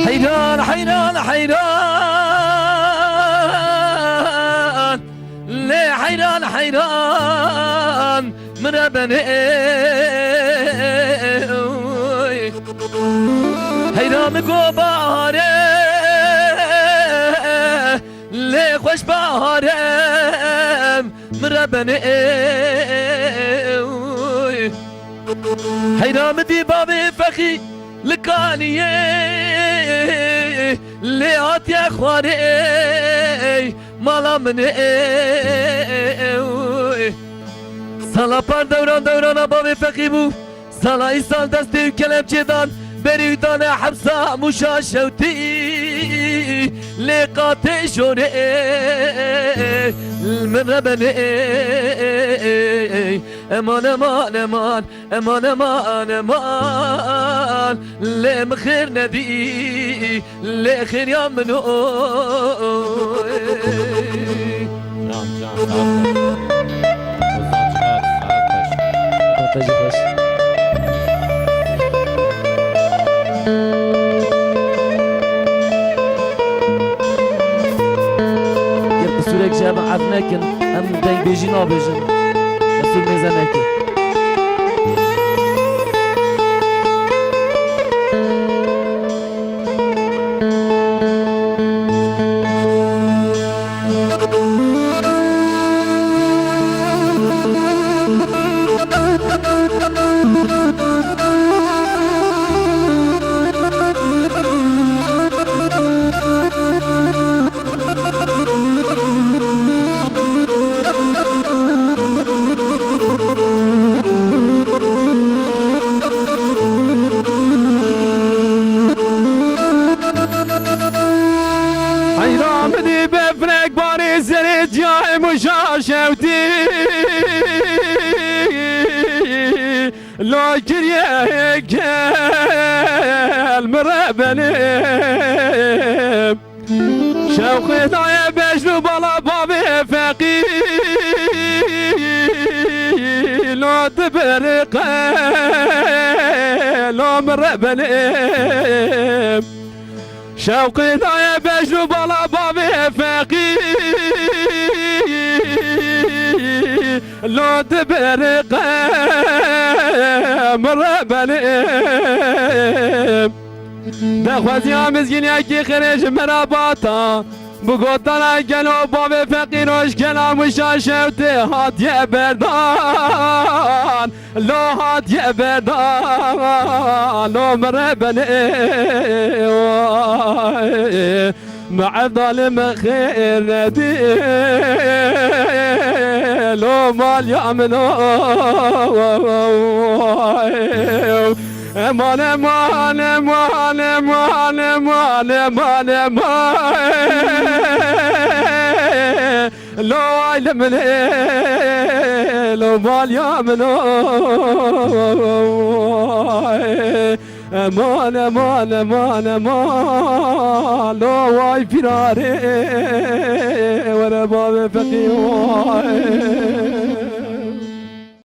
حيران حيران حيران ليه حيران حيران مربني حيران مگو باره ليه خوش بارم مربني حيران مدي بابي فخي لکانیه لیات یا خواره مالا منه سالا پر دوران باب فقی بو سالا ای سال دست دیو کلم چیدان بری دانه حبسا موشا شوتی لقاته شوره من ربنه امان امان امان امان امان امان لم خير ندي لخير يا منو سورك جاب عفناكن ام دنگ بيجي نابجن رسول ميزاناكن حيرامني بفرق باري زريت يا مشاشوتي لو كريك المربني شوقي ضايع بجنو بلا بابي فقي لو تبرق لو مربني شوقي ضايع بجنو بلا بابي فقي لو تبرق مربني دخوز يا مزگین یکی خرج مراباتا بگوتانا گلو باب فقیروش کلامو شاشوتی هات یه بردان لو هات یه بردان لو مربني مع الظالم خير ندي لو مال يعملوا امان امان امان امان امان امان امان لو علم لو مال يعملوا امان امان امان امان لو واي فراري وانا باب فقيه